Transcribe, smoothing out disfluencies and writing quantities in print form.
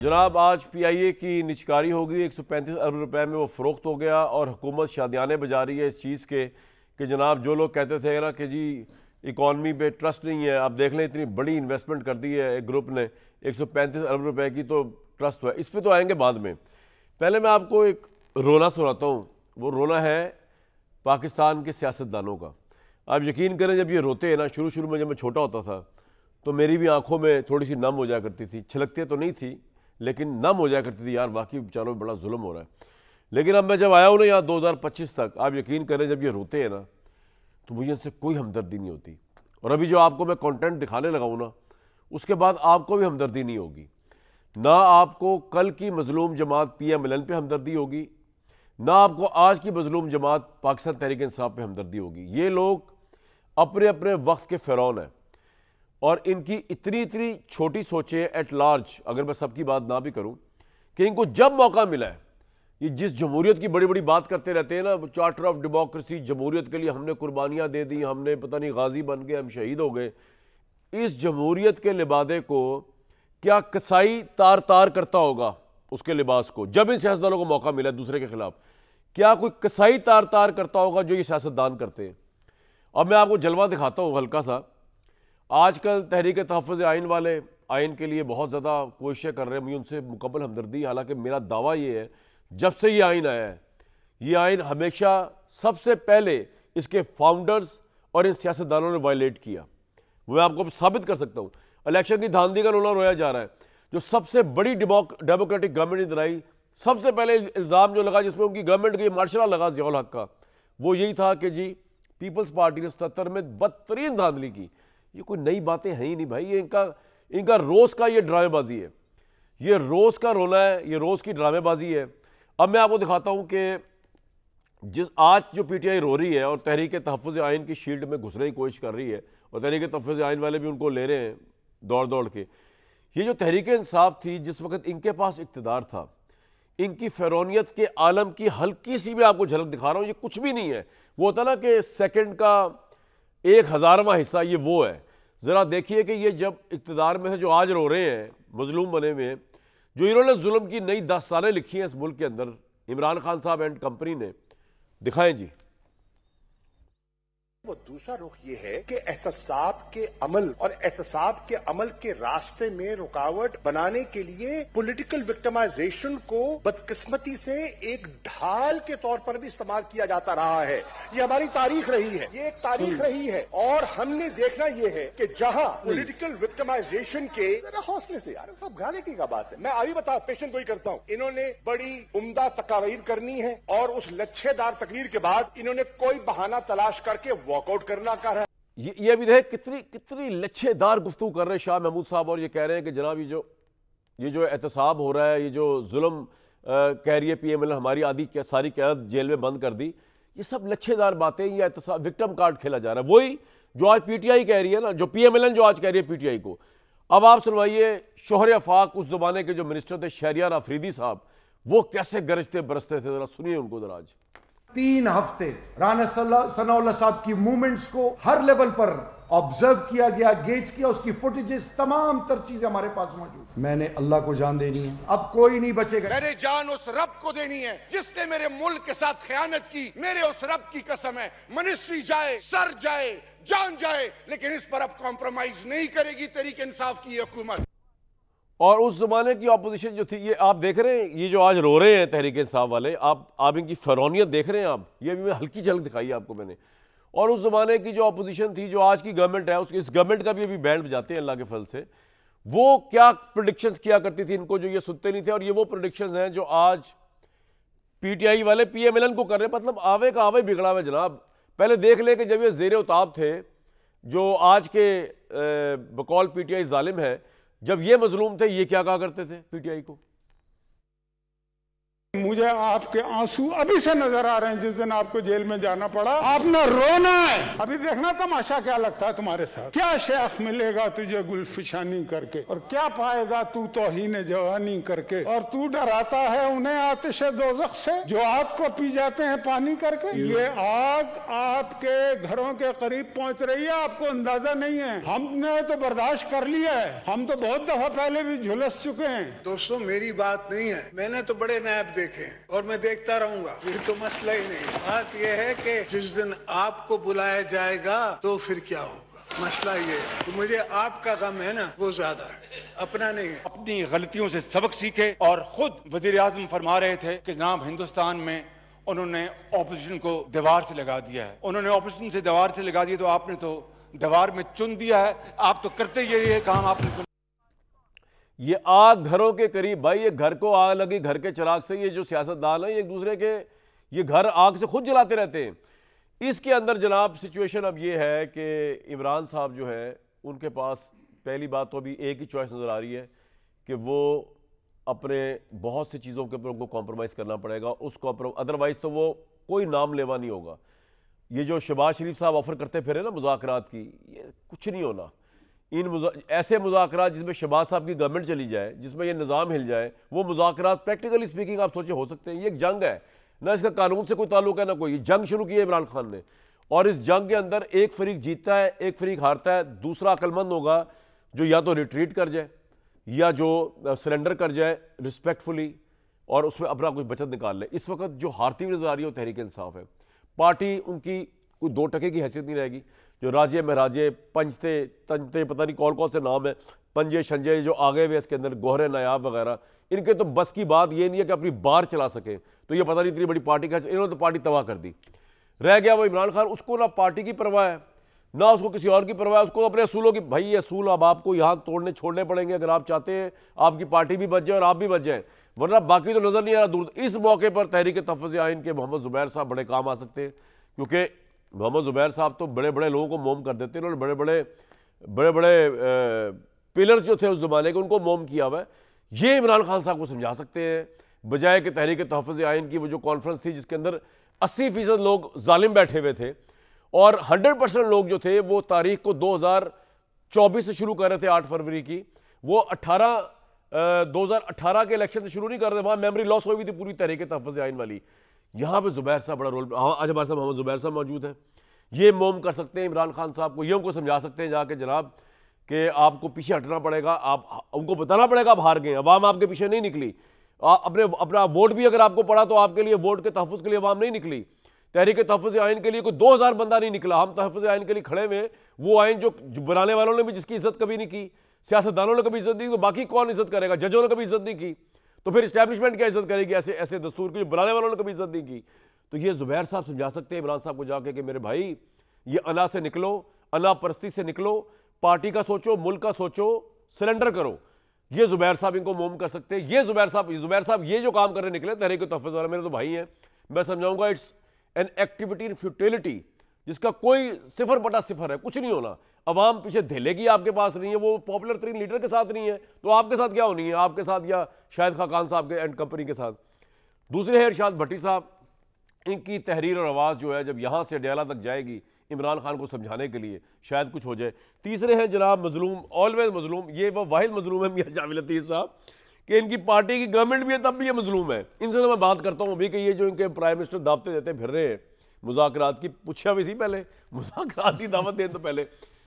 जनाब आज पीआईए की निचकारी होगी, 135 अरब रुपए में वो फ़रोख्त हो गया और हुकूमत शादियाने बजा रही है इस चीज़ के कि जनाब जो लोग कहते थे ना कि जी इकॉनमी पे ट्रस्ट नहीं है, आप देख लें इतनी बड़ी इन्वेस्टमेंट कर दी है एक ग्रुप ने 135 अरब रुपए की, तो ट्रस्ट है। इस पर तो आएंगे बाद में। पहले मैं आपको एक रोना सुनाता हूँ। वो रोना है पाकिस्तान के सियासतदानों का। आप यकीन करें, जब ये रोते हैं ना, शुरू शुरू में जब मैं छोटा होता था तो मेरी भी आंखों में थोड़ी सी नम हो जाया करती थी। छलकते तो नहीं थी लेकिन नम हो जाया करती थी, यार वाकई बेचारों में बड़ा जुल्म हो रहा है। लेकिन अब मैं जब आया हूँ ना यहाँ 2025 तक, आप यकीन करें जब ये रोते हैं ना तो मुझे इनसे कोई हमदर्दी नहीं होती। और अभी जो आपको मैं कंटेंट दिखाने लगा हूँ ना, उसके बाद आपको भी हमदर्दी नहीं होगी। ना आपको कल की मजलूम जमात PMLN पे हमदर्दी होगी, ना आपको आज की मजलूम जमात पाकिस्तान तहरीक इंसाफ पे हमदर्दी होगी। ये लोग अपने अपने वक्त के फ़िरौन हैं और इनकी इतनी इतनी छोटी सोचें एट लार्ज, अगर मैं सबकी बात ना भी करूं, कि इनको जब मौका मिला है, ये जिस जमहूरियत की बड़ी बड़ी बात करते रहते हैं ना, चार्टर ऑफ डेमोक्रेसी, जमहूरियत के लिए हमने कुर्बानियां दे दी, हमने पता नहीं गाजी बन गए, हम शहीद हो गए। इस जमहूरियत के लिबादे को क्या कसाई तार तार करता होगा उसके लिबास को, जब इन सियासतदानों को मौका मिला दूसरे के खिलाफ, क्या कोई कसाई तार तार करता होगा जो ये सियासतदान करते हैं। अब मैं आपको जलवा दिखाता हूँ हल्का सा। आजकल तहरीक तहफ़्फ़ुज़ आइन वाले आइन के लिए बहुत ज़्यादा कोशिशें कर रहे हैं, मुझे उनसे मुकम्मल हमदर्दी। हालांकि मेरा दावा ये है, जब से ये आइन आया है, ये आइन हमेशा सबसे पहले इसके फाउंडर्स और इन सियासतदानों ने वायलेट किया। वो मैं आपको साबित कर सकता हूँ। इलेक्शन की धांधली का रोना रोया जा रहा है। जो सबसे बड़ी डेमोक्रेटिक गवर्नमेंट इधर आई, सबसे पहले इल्ज़ाम जो लगा जिसमें उनकी गवर्नमेंट का मार्शल लगा ज़ियाउल हक का, वो यही था कि जी पीपल्स पार्टी ने 77 में बदतरीन धांधली की। ये कोई नई बातें हैं ही नहीं भाई, ये इनका रोज़ का ये ड्रामेबाजी है, ये रोज़ का रोना है, ये रोज़ की ड्रामेबाजी है। अब मैं आपको दिखाता हूँ कि जिस आज जो PTI रो रही है और तहरीक तहफ़्फ़ुज़ आइन की शील्ड में घुसने की कोशिश कर रही है, और तहरीक तहफ़्फ़ुज़ आइन वाले भी उनको ले रहे हैं दौड़ दौड़ के। ये जो तहरीक इंसाफ थी, जिस वक्त इनके पास इक़्तिदार था, इनकी फ़िरौनियत के आलम की हल्की सी मैं आपको झलक दिखा रहा हूँ। ये कुछ भी नहीं है। वो होता ना कि सेकंड का 1,000वां हिस्सा, ये वो है। ज़रा देखिए कि ये जब इक़्तिदार में है, जो आज रो रहे हैं मजलूम बने हुए हैं, जो इन्होंने जुल्म की नई दास्तानें लिखी हैं इस मुल्क के अंदर, इमरान खान साहब एंड कंपनी ने। दिखाएं जी। वो दूसरा रुख ये है कि एहतसाब के अमल और एहतसाब के अमल के रास्ते में रुकावट बनाने के लिए पॉलिटिकल विक्टिमाइजेशन को बदकिस्मती से एक ढाल के तौर पर भी इस्तेमाल किया जाता रहा है। ये हमारी तारीख रही है, ये एक तारीख रही है। और हमने देखना ये है कि जहां पॉलिटिकल विक्टिमाइजेशन के, हौसले से यार, सब गाने की का बात है। मैं अभी बता पेशेंट को ही करता हूं। इन्होंने बड़ी उम्दा तकारीर करनी है और उस लच्छेदार तकरीर के बाद इन्होंने कोई बहाना तलाश करके वॉकआउट करना कर है। ये अभी देख कितनी लच्छेदार गुफ्तगू कर रहे हैं शाह महमूद साहब, और ये कह रहे हैं कि जनाब ये जो एहतसाब हो रहा है, ये जो जुल्म कह रही है PMLN, हमारी आधी सारी क़यादत जेल में बंद कर दी, ये सब लच्छेदार बातें, ये एहतसाब विक्टिम कार्ड खेला जा रहा है। वही जो आज PTI कह रही है ना, जो PMLN जो आज कह रही है PTI को। अब आप सुनवाइए शोहर अफाक उस जमाने के जो मिनिस्टर थे शहरियार अफरीदी साहब, वो कैसे गरजते बरसते थे। जरा सुनिए उनको जरा। आज 3 हफ्ते राना सनाउल्लाह साहब की मूवमेंट्स को हर लेवल पर ऑब्जर्व किया गया, गेज किया, उसकी फुटेजेस, तमाम तर चीजें हमारे पास मौजूद। मैंने अल्लाह को जान देनी है, अब कोई नहीं बचेगा। मैंने जान उस रब को देनी है जिसने मेरे मुल्क के साथ खयानत की। मेरे उस रब की कसम है, मिनिस्ट्री जाए, सर जाए, जान जाए, लेकिन इस पर अब कॉम्प्रोमाइज नहीं करेगी तहरीक इंसाफ की हुकूमत। और उस जमाने की अपोजिशन जो थी, ये आप देख रहे हैं, ये जो आज रो रहे हैं तहरीक इंसाफ वाले, आप इनकी फ़िरौनियत देख रहे हैं। आप ये भी मैं हल्की झलक दिखाई आपको मैंने। और उस जमाने की जो अपोजिशन थी, जो आज की गवर्नमेंट है, इस गवर्नमेंट का भी अभी बैंड बजाते हैं अल्लाह के फल से। वो क्या प्रेडिक्शंस किया करती थी इनको, जो ये सुनते नहीं थे। और ये वो प्रेडिक्शंस हैं जो आज PTI वाले PMLN को कर रहे हैं। मतलब आवे का आवे बिगड़ा हुआ जनाब। पहले देख ले कि जब ये ज़ेर उताब थे, जो आज के बकौल PTI जालिम है, जब ये मजलूम थे, ये क्या कहा करते थे PTI को। मुझे आपके आंसू अभी से नजर आ रहे हैं। जिस दिन आपको जेल में जाना पड़ा, आपने रोना है। अभी देखना तमाशा क्या लगता है तुम्हारे साथ। क्या शेख मिलेगा तुझे गुलफिशानी करके, और क्या पाएगा तू तौहीन जवानी करके। और तू डराता है उन्हें आतिश दोज़ख से जो आग को पी जाते हैं पानी करके। ये आग आपके घरों के करीब पहुंच रही है, आपको अंदाजा नहीं है। हमने तो बर्दाश्त कर लिया है, हम तो बहुत दफा पहले भी झुलस चुके हैं। दोस्तों मेरी बात नहीं है, मैंने तो बड़े नैब देखे हैं और मैं देखता रहूंगा, ये तो मसला ही नहीं। बात यह है कि जिस दिन आपको बुलाया जाएगा तो फिर क्या होगा, मसला ये है। तो मुझे आपका गम है ना, वो ज्यादा है, अपना नहीं है। अपनी गलतियों से सबक सीखे। और खुद वजीर आजम फरमा रहे थे कि जनाब हिंदुस्तान में उन्होंने ऑपोजिशन को दीवार से लगा दिया है। उन्होंने ऑपोजिशन से दीवार से लगा दिया, तो आपने तो दीवार में चुन दिया है। आप तो करते ये काम आपने। ये आग घरों के करीब, भाई ये घर को आग लगी घर के चिराग से। ये जो सियासतदान है, ये एक दूसरे के ये घर आग से खुद जलाते रहते हैं। इसके अंदर जनाब सिचुएशन अब ये है कि इमरान साहब जो है, उनके पास पहली बात तो अभी एक ही चॉइस नज़र आ रही है कि वो अपने बहुत सी चीज़ों के ऊपर उनको कॉम्प्रोमाइज़ करना पड़ेगा। उसको अदरवाइज़ तो वो कोई नाम लेवा नहीं होगा। ये जो शहबाज शरीफ साहब ऑफर करते फिरे ना मुज़ाकरात की, ये कुछ नहीं होना। ऐसे मुज़ाकरात जिसमें शहबाज साहब की गवर्नमेंट चली जाए, जिसमें ये निज़ाम हिल जाए, वो मुज़ाकरात प्रैक्टिकली स्पीकिंग आप सोचे हो सकते हैं। ये एक जंग है ना, इसका कानून से कोई ताल्लुक है ना कोई। जंग शुरू की है इमरान खान ने, और इस जंग के अंदर एक फरीक जीतता है, एक फरीक हारता है। दूसरा अक्लमंद होगा जो या तो रिट्रीट कर जाए या जो सरेंडर कर जाए रिस्पेक्टफुली और उसमें अपना कुछ बचत निकाल ले। इस वक्त जो हारती हुई नजर आ रही है वो तहरीक इंसाफ है। पार्टी उनकी कोई 2 टके की हैसियत नहीं रहेगी। जो राजे महराजे पंजते तंजते पता नहीं कौन कौन से नाम है, पंजे शंजे जो आगे हुए इसके अंदर, गोहरे नायाब वगैरह, इनके तो बस की बात ये नहीं है कि अपनी बार चला सके। तो ये पता नहीं इतनी बड़ी पार्टी का, इन्होंने तो पार्टी तबाह कर दी। रह गया वो इमरान खान, उसको ना पार्टी की परवाह है ना उसको किसी और की परवाह है। उसको अपने असूलों की, भाई ये असूल अब आपको यहाँ तोड़ने छोड़ने पड़ेंगे अगर आप चाहते हैं आपकी पार्टी भी बच जाए और आप भी बच जाए, वरना बाकी तो नजर नहीं आ रहा दूर। इस मौके पर तहरीक तहफ़्फ़ुज़ आइन के मोहम्मद ज़ुबैर साहब बड़े काम आ सकते हैं, क्योंकि मोहम्मद ज़ुबैर साहब तो बड़े बड़े लोगों को मोम कर देते हैं। उन्होंने बड़े बड़े पिलर्स जो थे उस ज़माने के, उनको मोम किया हुआ है। ये इमरान खान साहब को समझा सकते हैं, बजाय कि तहरीक तहफ़्फ़ुज़ आइन की वो जो कॉन्फ्रेंस थी जिसके अंदर 80% लोग जालिम बैठे हुए थे और 100% लोग जो थे वो तारीख को 2024 से शुरू कर रहे थे, 8 फरवरी की। वो 2018 के इलेक्शन से शुरू नहीं कर रहे, वहाँ मेमोरी लॉस हुई थी पूरी तहरीक तहफ़्फ़ुज़ आइन वाली। यहाँ पे ज़ुबैर साहब बड़ा रोल, आज हमारे साथ मोहम्मद ज़ुबैर साहब मौजूद हैं। ये मोम कर सकते हैं इमरान खान साहब को, ये उनको समझा सकते हैं जाके जनाब कि आपको पीछे हटना पड़ेगा, आप उनको बताना पड़ेगा आप हार गए, अवाम आपके पीछे नहीं निकली। अपना वोट भी अगर आपको पड़ा तो आपके लिए वोट के तहफ़्फ़ुज़ के लिए अवाम नहीं निकली। तहरीक तहफ़्फ़ुज़ आइन के लिए कोई 2000 बंदा नहीं निकला। हम तहफ़्फ़ुज़ आइन के लिए खड़े हुए, वो आइन जो बनाने वालों ने भी जिसकी इज्जत कभी नहीं की, सियासतदानों ने कभी इज्जत नहीं की, तो बाकी कौन इज्जत करेगा? जजों ने कभी इज्जत नहीं की, तो फिर इस्टेब्लिशमेंट क्या इज्जत करेगी ऐसे दस्तूर की जो बनाने वालों ने कभी इज्जत नहीं की? तो ये ज़ुबैर साहब समझा सकते हैं इमरान साहब को जाके कि मेरे भाई ये अना से निकलो, अना परस्ती से निकलो, पार्टी का सोचो, मुल्क का सोचो, सरेंडर करो। ये ज़ुबैर साहब इनको मोम कर सकते हैं। ये ज़ुबैर साहब ये जो काम करने निकले तहरीक तहफ़्फ़ुज़ वाले, मेरे तो भाई हैं, मैं समझाऊंगा it's an activity in futility, जिसका कोई 0/0 है, कुछ नहीं होना। अवाम पीछे धेलेगी, आपके पास नहीं है, वो पॉपुलर तरीन लीडर के साथ नहीं है, तो आपके साथ क्या होनी है? आपके साथ या शायद खाकान साहब के एंड कंपनी के साथ। दूसरे है इरशाद भट्टी साहब, इनकी तहरीर और आवाज़ जो है जब यहाँ से डयाला तक जाएगी इमरान खान को समझाने के लिए, शायद कुछ हो जाए। तीसरे हैं जनाब मजलूम, ऑलवेज मजलूम, ये वो वाहिद मजलूम है मियां जावेद लतीफ़ साहब कि इनकी पार्टी की गवर्नमेंट भी है तब भी ये मजलूम है। इनसे तो मैं बात करता हूँ अभी कि ये जो इनके प्राइम मिनिस्टर दावतें देते फिर रहे हैं मुज़ाकरात की, पूछा भी सी पहले मुज़ाकरात की दावत दें तो पहले